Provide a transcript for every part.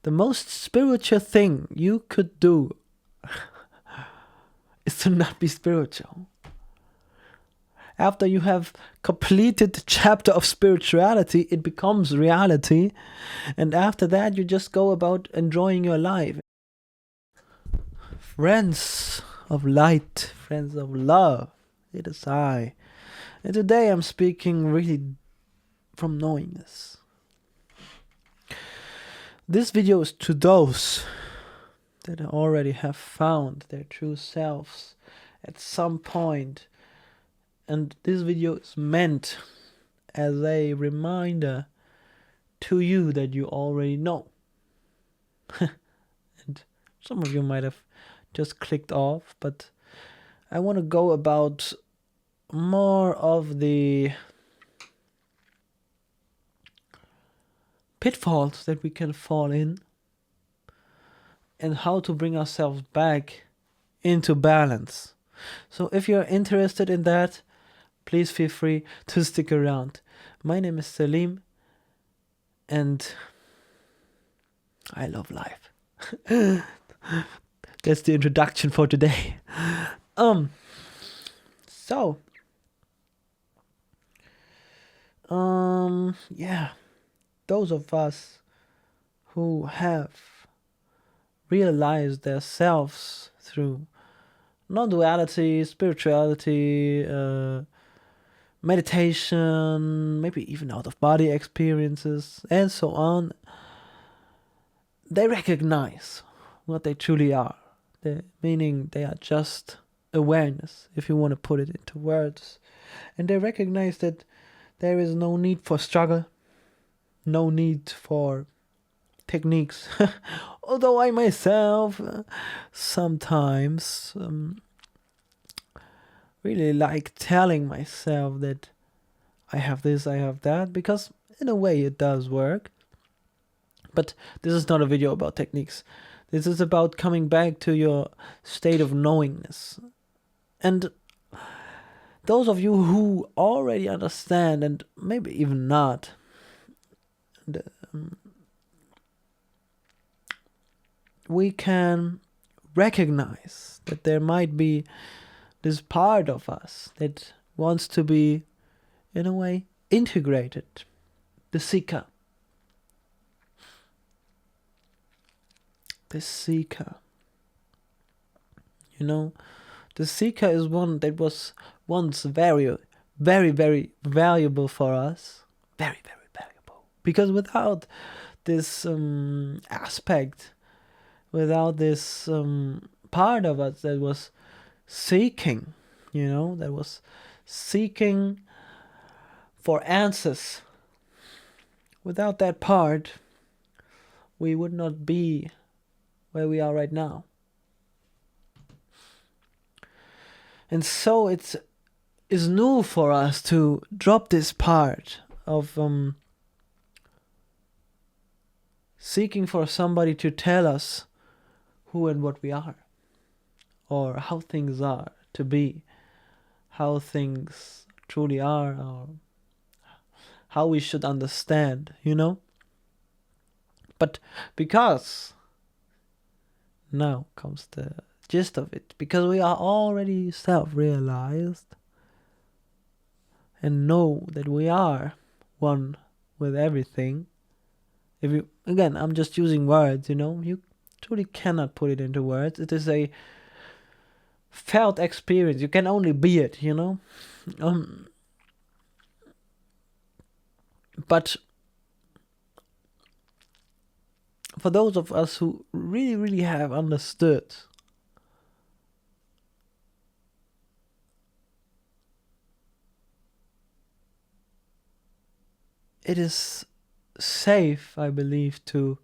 the most spiritual thing you could do is to not be spiritual. After you have completed the chapter of spirituality, it becomes reality. And after that, you just go about enjoying your life. Friends of light, friends of love, it is I. And today I'm speaking really from knowingness. This video is to those that already have found their true selves at some point. And this video is meant as a reminder to you that you already know. And some of you might have just clicked off, but I want to go about more of the pitfalls that we can fall in and how to bring ourselves back into balance. So if you're interested in that, please feel free to stick around. My name is Salim, and I love life. That's the introduction for today. Yeah, those of us who have realized themselves through non-duality, spirituality, meditation, maybe even out-of-body experiences, and so on, they recognize what they truly are. Meaning they are just awareness, if you want to put it into words. And they recognize that there is no need for struggle, no need for techniques. Although I myself sometimes really like telling myself that I have this, I have that, because in a way it does work. But this is not a video about techniques. This is about coming back to your state of knowingness. And those of you who already understand, and maybe even not, we can recognize that there might be this part of us that wants to be, in a way, integrated. The seeker. The seeker. You know, the seeker is one that was once very, very, very valuable for us. Very, very valuable. Because without this aspect, without this part of us that was seeking, that was seeking for answers, without that part, we would not be where we are right now. And so it is new for us to drop this part of seeking for somebody to tell us who and what we are, or how things are to be, how things truly are, or how we should understand, But because, now comes the gist of it, because we are already self-realized and know that we are one with everything. Again, I'm just using words, you truly cannot put it into words. It is a felt experience. You can only be it, But for those of us who really, really have understood it is safe, I believe, to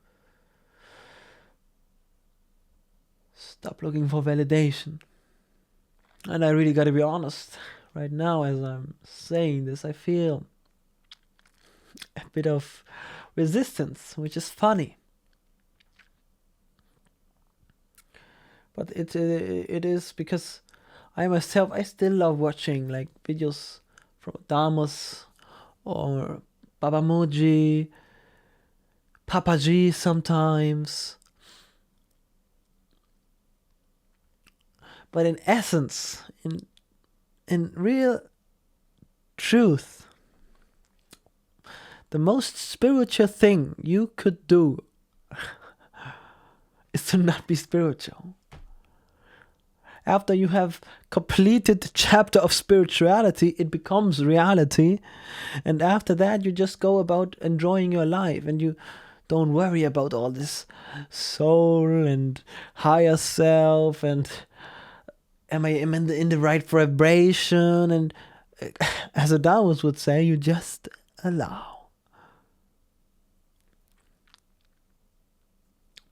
stop looking for validation. And I really gotta be honest, right now as I'm saying this, I feel a bit of resistance, which is funny. But it is because I myself, I still love watching like videos from Damos or Babamoji, Papa G sometimes. But in essence, in real truth, the most spiritual thing you could do is to not be spiritual. After you have completed the chapter of spirituality, it becomes reality. And after that, you just go about enjoying your life, and you don't worry about all this soul and higher self and am I in the right vibration? And as a Taoist would say, you just allow.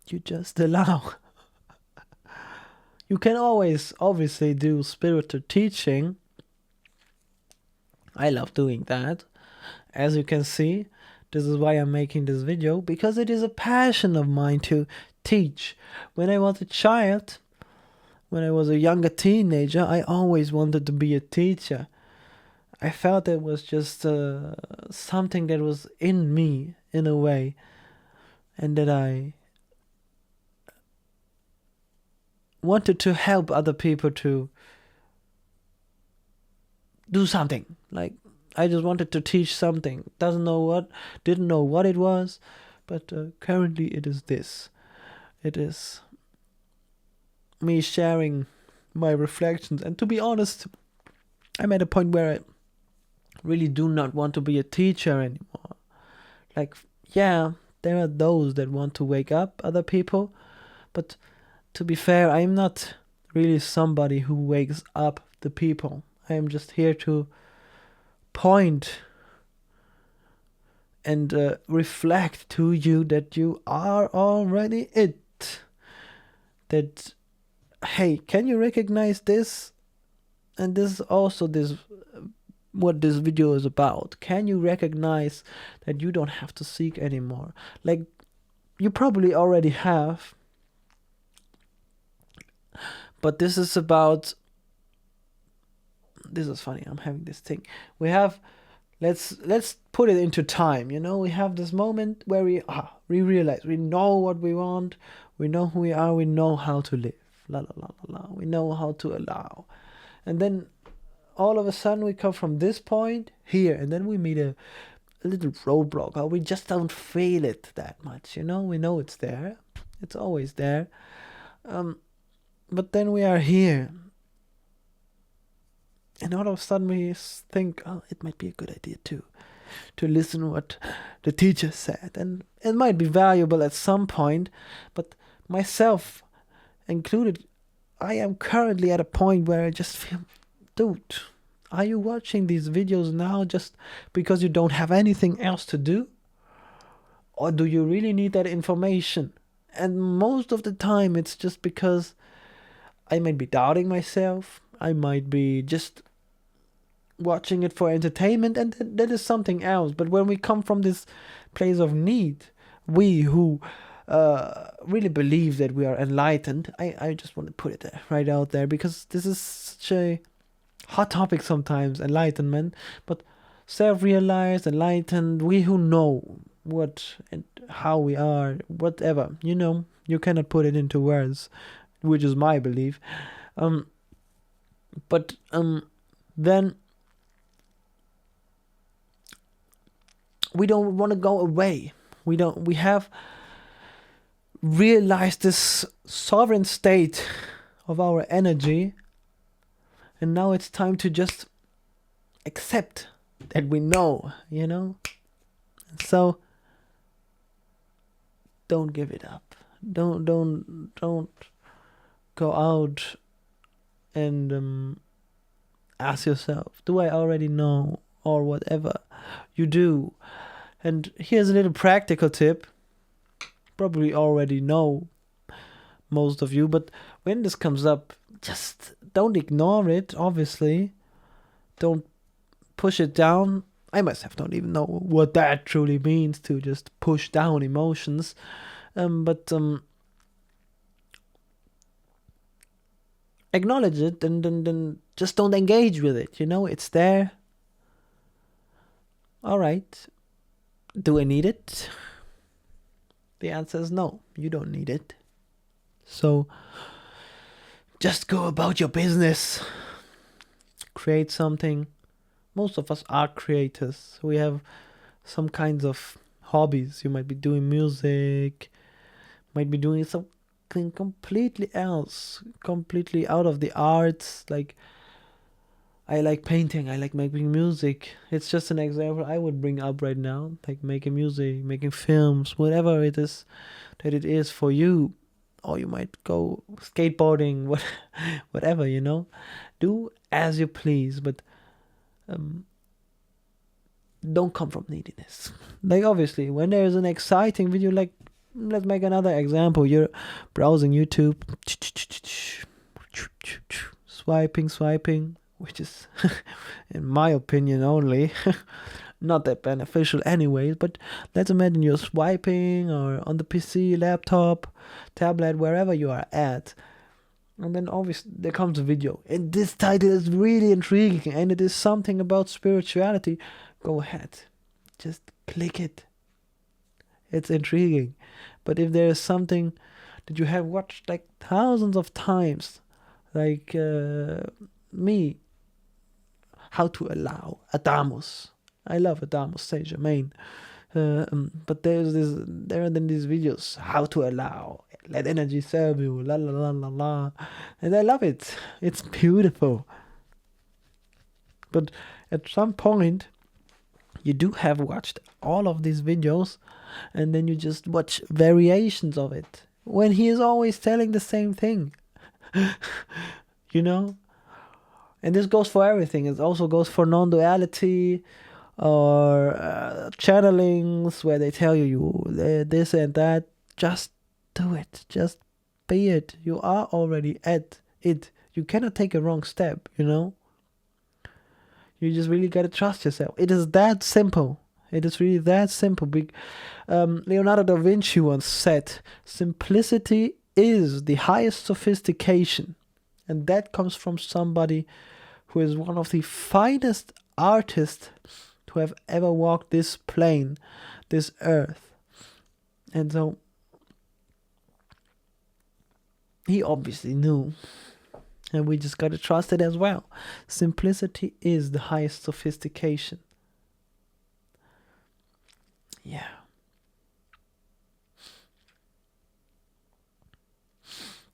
You just allow. You can always, obviously, do spiritual teaching. I love doing that. As you can see, this is why I'm making this video, because it is a passion of mine to teach. When I was a child, when I was a younger teenager, I always wanted to be a teacher. I felt it was just something that was in me, in a way, and that I wanted to help other people to do something. Like, I just wanted to teach something. Didn't know what it was, but currently it is this. It is me sharing my reflections. And to be honest, I'm at a point where I really do not want to be a teacher anymore. Like, yeah, there are those that want to wake up other people, but to be fair, I'm not really somebody who wakes up the people. I am just here to point and reflect to you that you are already it. That, hey, can you recognize this? And this is also what this video is about. Can you recognize that you don't have to seek anymore? Like, you probably already have, but this is funny. I'm having this thing. We have, let's put it into time. We have this moment where we realize we know what we want, we know who we are, we know how to live. La la la la la. We know how to allow, and then all of a sudden we come from this point here, and then we meet a little roadblock, or we just don't feel it that much. We know it's there. It's always there. But then we are here, and all of a sudden we think, oh, it might be a good idea to listen what the teacher said, and it might be valuable at some point. But myself included, I am currently at a point where I just feel, dude, are you watching these videos now just because you don't have anything else to do? Or do you really need that information? And most of the time it's just because I might be doubting myself. I might be just watching it for entertainment, and that is something else. But when we come from this place of need, we who really believe that we are enlightened, I just want to put it right out there, because this is such a hot topic sometimes, enlightenment. But self-realized, enlightened, we who know what and how we are, whatever, you cannot put it into words, which is my belief. But then we don't want to go away. We have realized this sovereign state of our energy, and now it's time to just accept that we know, So don't give it up. Don't go out and ask yourself, do I already know, or whatever you do. And here's a little practical tip. Probably already know, most of you, but when this comes up, just don't ignore it. Obviously, don't push it down. I myself don't even know what that truly means, to just push down emotions. But acknowledge it, and then just don't engage with it. It's there. All right. Do I need it? The answer is no, you don't need it. So just go about your business. Create something. Most of us are creators. We have some kinds of hobbies. You might be doing music, might be doing something completely else, completely out of the arts. Like, I like painting, I like making music. It's just an example I would bring up right now. Like making music, making films, whatever it is that it is for you. Or you might go skateboarding, whatever, Do as you please, but don't come from neediness. Like, obviously, when there's an exciting video, like, let's make another example. You're browsing YouTube, swiping, which is, in my opinion only, not that beneficial anyways, but let's imagine you're swiping or on the PC, laptop, tablet, wherever you are at. And then obviously there comes a video. And this title is really intriguing and it is something about spirituality. Go ahead. Just click it. It's intriguing. But if there is something that you have watched like thousands of times, like me, How to Allow, Adamus. I love Adamus Saint Germain. But there are then these videos, How to Allow, Let Energy Serve You, la la la la la. And I love it. It's beautiful. But at some point, you do have watched all of these videos, and then you just watch variations of it. When he is always telling the same thing. And this goes for everything. It also goes for non-duality, or channelings where they tell you this and that. Just do it. Just be it. You are already at it. You cannot take a wrong step, You just really gotta trust yourself. It is that simple. It is really that simple. Leonardo da Vinci once said, simplicity is the highest sophistication. And that comes from somebody who is one of the finest artists to have ever walked this plane, this earth. And so he obviously knew. And we just gotta trust it as well. Simplicity is the highest sophistication. Yeah.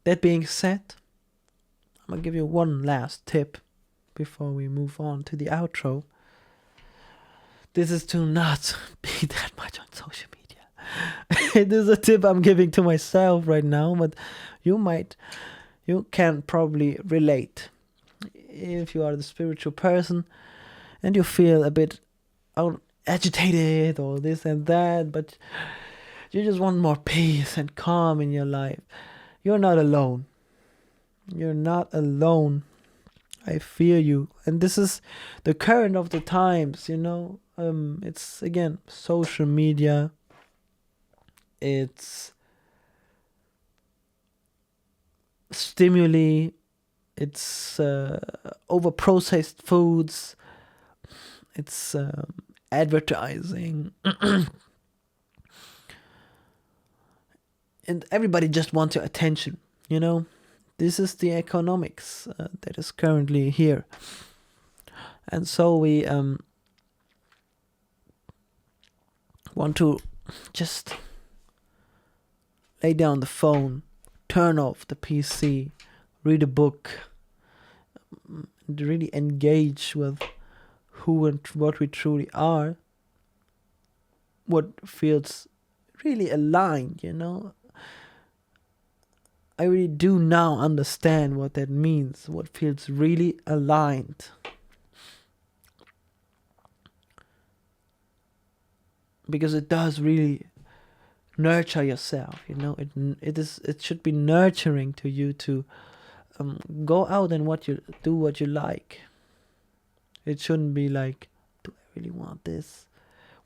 That being said, I'm gonna give you one last tip before we move on to the outro. This is to not be that much on social media. It is a tip I'm giving to myself right now, but you can probably relate. If you are the spiritual person and you feel a bit agitated or this and that, but you just want more peace and calm in your life, you're not alone. You're not alone. I feel you. And this is the current of the times, It's, again, social media. It's stimuli. It's over-processed foods. It's advertising. And everybody just wants your attention, This is the economics that is currently here. And so we want to just lay down the phone, turn off the PC, read a book, and really engage with who and what we truly are, what feels really aligned, I really do now understand what that means, what feels really aligned. Because it does really nurture yourself, it should be nurturing to you to go out and do what you like. It shouldn't be like, do I really want this?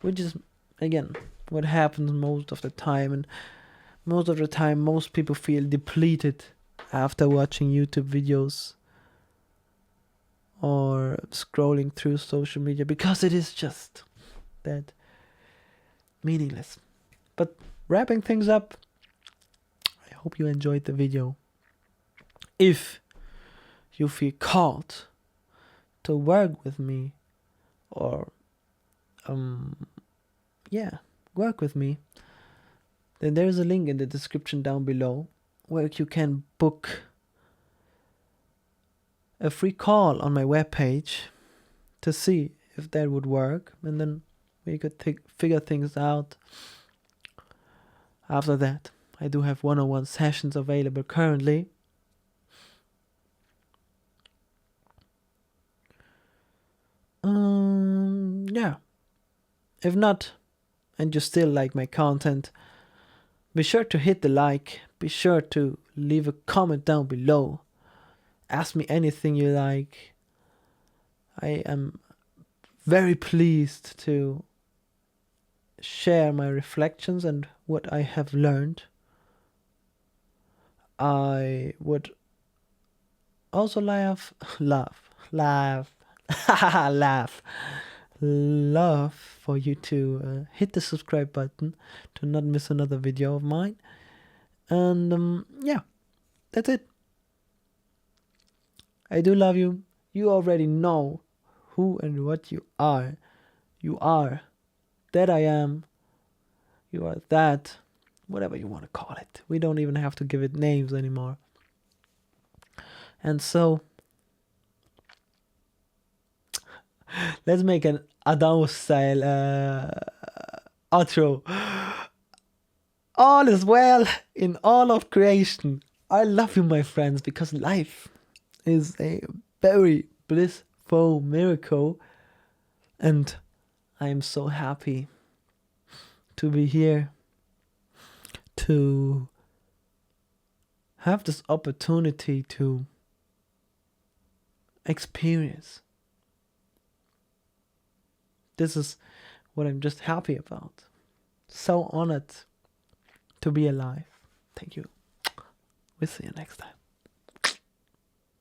Which is, again, what happens most of the time. And most of the time, most people feel depleted after watching YouTube videos or scrolling through social media, because it is just that meaningless. But wrapping things up, I hope you enjoyed the video. If you feel called to work with me, or work with me, then there is a link in the description down below where you can book a free call on my webpage to see if that would work, and then we could figure things out. After that, I do have one-on-one sessions available currently. Yeah. If not, and you still like my content, be sure to hit the like, be sure to leave a comment down below. Ask me anything you like. I am very pleased to share my reflections and what I have learned. I would also laugh for you to hit the subscribe button to not miss another video of mine. And yeah, that's it. I do love you. You already know who and what you are. You are that I am. You are that, whatever you want to call it. We don't even have to give it names anymore. And so, let's make an Adam style outro. All is well in all of creation. I love you, my friends, because life is a very blissful miracle, and I am so happy to be here, to have this opportunity to experience. This is what I'm just happy about. So honored to be alive. Thank you. We'll see you next time.